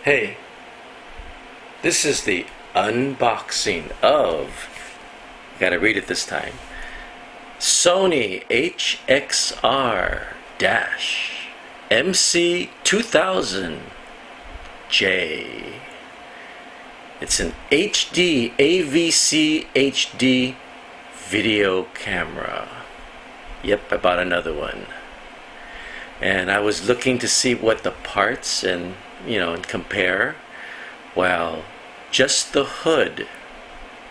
Hey, this is the unboxing of, gotta read it this time, Sony HXR MC2000J. It's an HD AVCHD video camera. Yep, I bought another one. And I was looking to see what the parts and compare. Well, just the hood.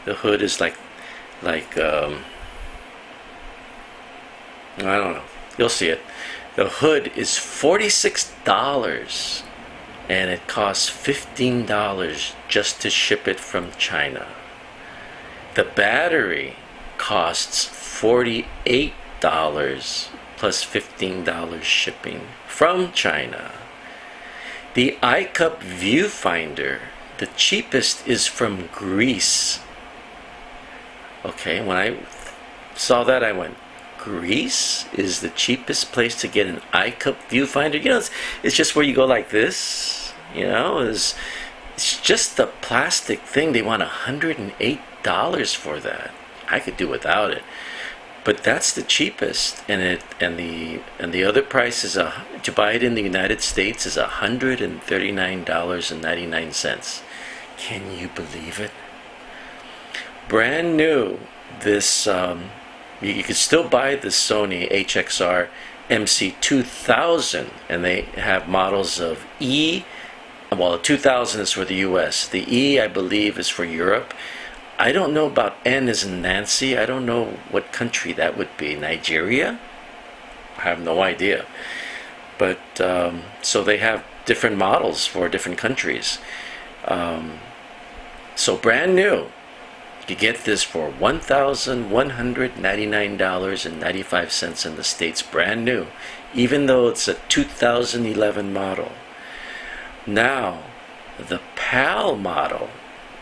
The hood is like I don't know. You'll see it. The hood is $46 and it costs $15 just to ship it from China. The battery costs $48 plus $15 shipping from China. The iCup viewfinder, the cheapest, is from Greece. Okay, when I saw that, I went, Greece is the cheapest place to get an iCup viewfinder? It's just where you go like this. It's just the plastic thing. They want $108 for that. I could do without it. But that's the cheapest, and the other price is to buy it in the United States is $139.99. Can you believe it? Brand new. This you can still buy the Sony HXR MC2000, and they have models of E. Well, the 2000 is for the U.S. The E, I believe, is for Europe. I don't know about N as in Nancy. I don't know what country that would be. Nigeria? I have no idea. But so they have different models for different countries. So brand new. You get this for $1,199.95 in the States, brand new, even though it's a 2011 model. Now, the PAL model,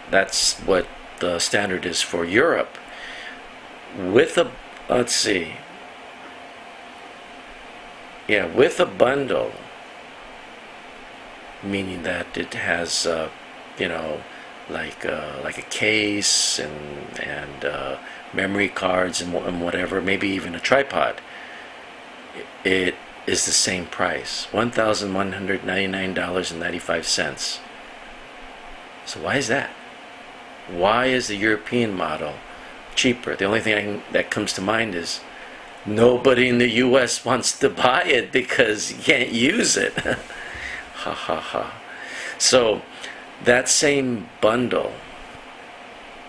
that's what the standard is for Europe, with a, with a bundle, meaning that it has, like a case and memory cards and whatever, maybe even a tripod. It is the same price, $1,199.95. So why is that? Why is the European model cheaper? The only thing that comes to mind is nobody in the U.S. wants to buy it because you can't use it. Ha ha ha. So that same bundle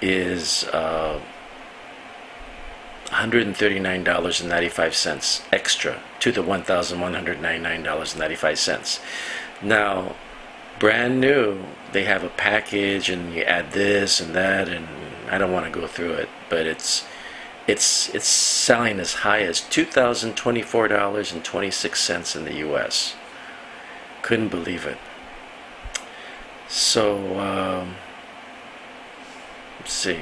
is $139.95 extra to the $1,199.95. Now, brand new, they have a package and you add this and that, and I don't want to go through it, but it's selling as high as $2,024.26 in the U.S. Couldn't believe it. So, let's see.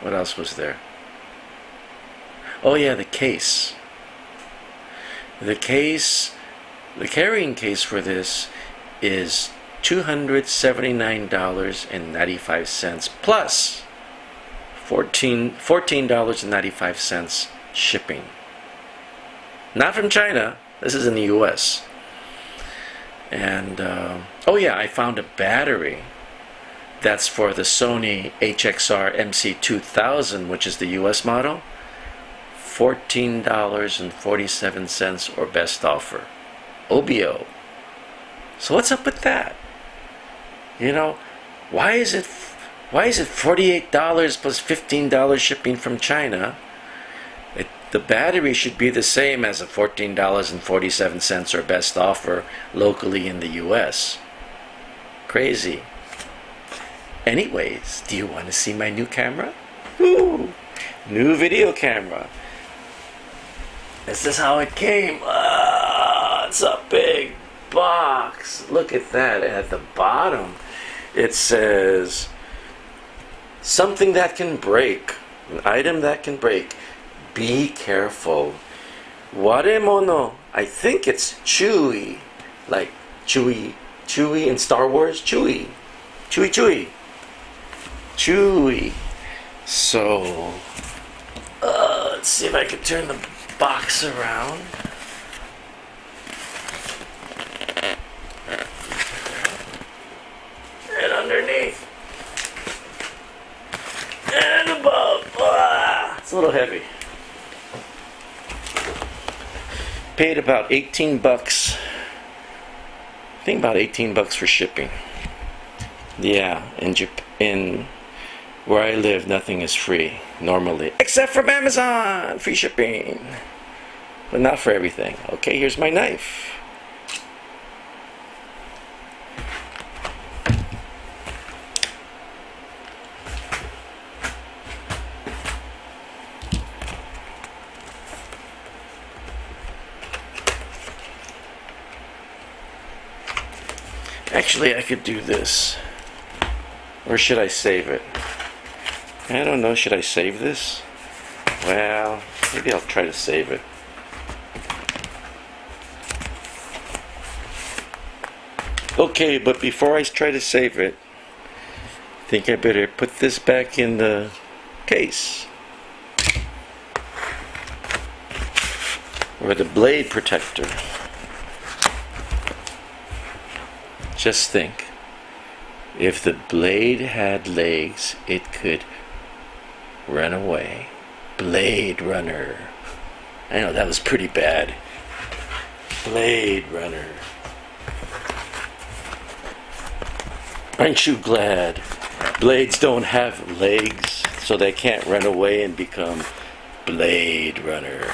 What else was there? Oh yeah, the case. The carrying case for this is $279.95 plus $14.95 shipping. Not from China. This is in the U.S. And I found a battery that's for the Sony HXR MC2000, which is the US model. $14.47 or best offer. OBO. So what's up with that? Why is it $48 plus $15 shipping from China? The battery should be the same as a $14.47 or best offer locally in the US. Crazy. Anyways, do you want to see my new camera? Ooh, new video camera. This is how it came. It's a big box. Look at that. At the bottom, it says something that can break, an item that can break. Be careful. Waremono, I think it's chewy, like chewy Chewie in Star Wars? Chewie. Chewie. So, let's see if I can turn the box around. And underneath. And above. It's a little heavy. Paid about 18 bucks. I think about 18 bucks for shipping. Yeah, in where I live, nothing is free normally, except from Amazon, free shipping, but not for everything. Okay, here's my knife. Actually, I could do this. Or should I save it? I don't know. Should I save this? Well, maybe I'll try to save it. Okay, but before I try to save it, I think I better put this back in the case. Or the blade protector. Just think, if the blade had legs, it could run away. Blade Runner. I know that was pretty bad. Blade Runner. Aren't you glad blades don't have legs, so they can't run away and become Blade Runner?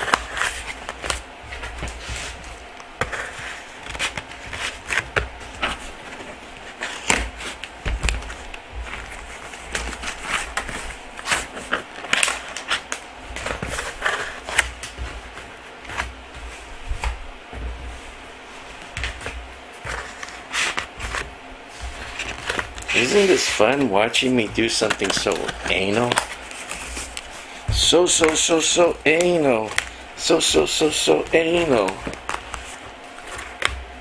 Isn't this fun watching me do something so anal? So anal. So anal.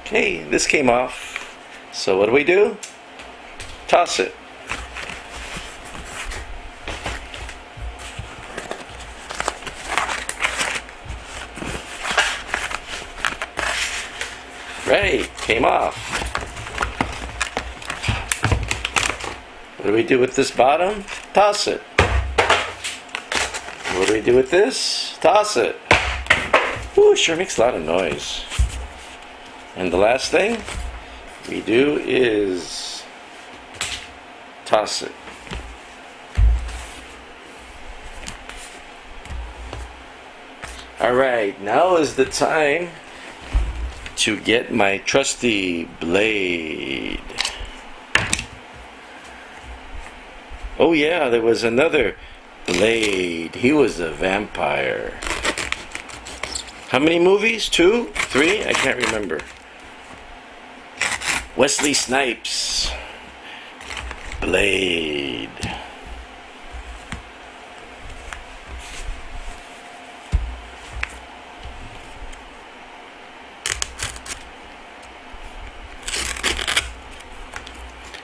Okay, this came off. So what do? Toss it. Right, came off. What do we do with this bottom? Toss it. What do we do with this? Toss it. Ooh, sure makes a lot of noise. And the last thing we do is toss it. Alright, now is the time to get my trusty blade. Oh yeah, there was another Blade. He was a vampire. How many movies? 2? 3? I can't remember. Wesley Snipes. Blade.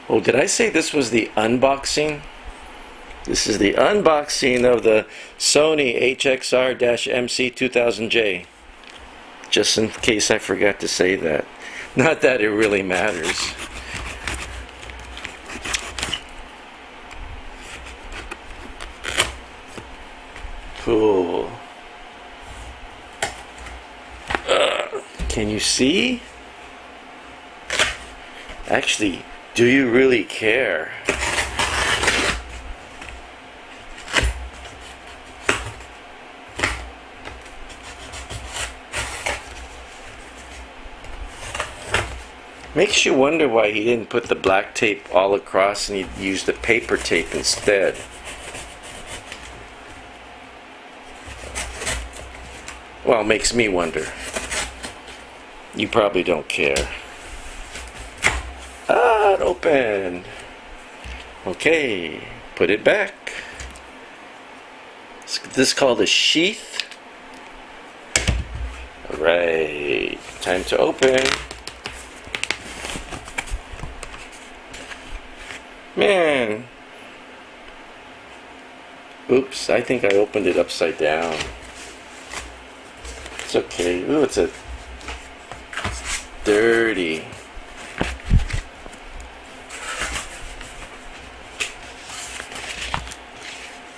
Oh, did I say this was the unboxing? This is the unboxing of the Sony HXR-MC2000J. Just in case I forgot to say that. Not that it really matters. Cool. Can you see? Actually, do you really care? Makes you wonder why he didn't put the black tape all across and he used the paper tape instead. Well, makes me wonder. You probably don't care. Ah, it opened. Okay, put it back. This is called a sheath. Alright, time to open. Man. Oops, I think I opened it upside down. It's okay. Ooh, it's dirty.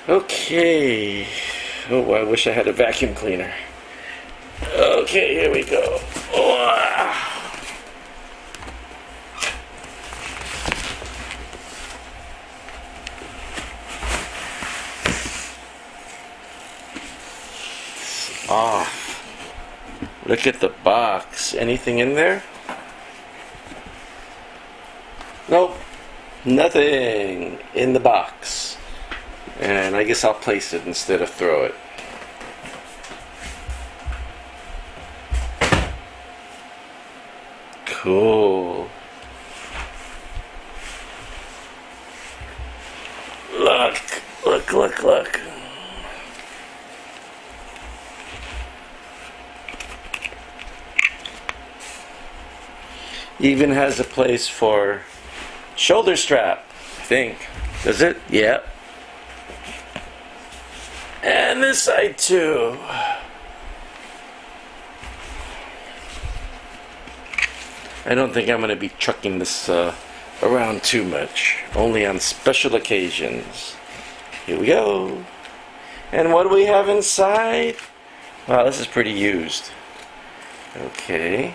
Okay. Oh, I wish I had a vacuum cleaner. Okay, here we go. Oh. Off. Look at the box. Anything in there? Nope. Nothing in the box. And I guess I'll place it instead of throw it. Cool. Look. Even has a place for shoulder strap, I think. Does it? Yep. And this side too. I don't think I'm going to be trucking this around too much. Only on special occasions. Here we go. And what do we have inside? Wow, this is pretty used. Okay.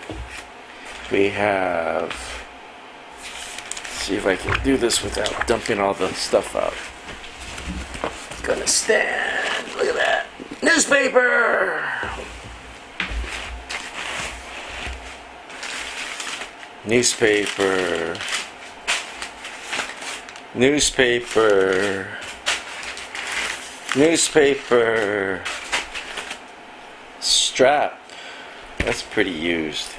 We have... Let's see if I can do this without dumping all the stuff out. Gonna stand. Look at that. Newspaper! Newspaper. Strap. That's pretty used.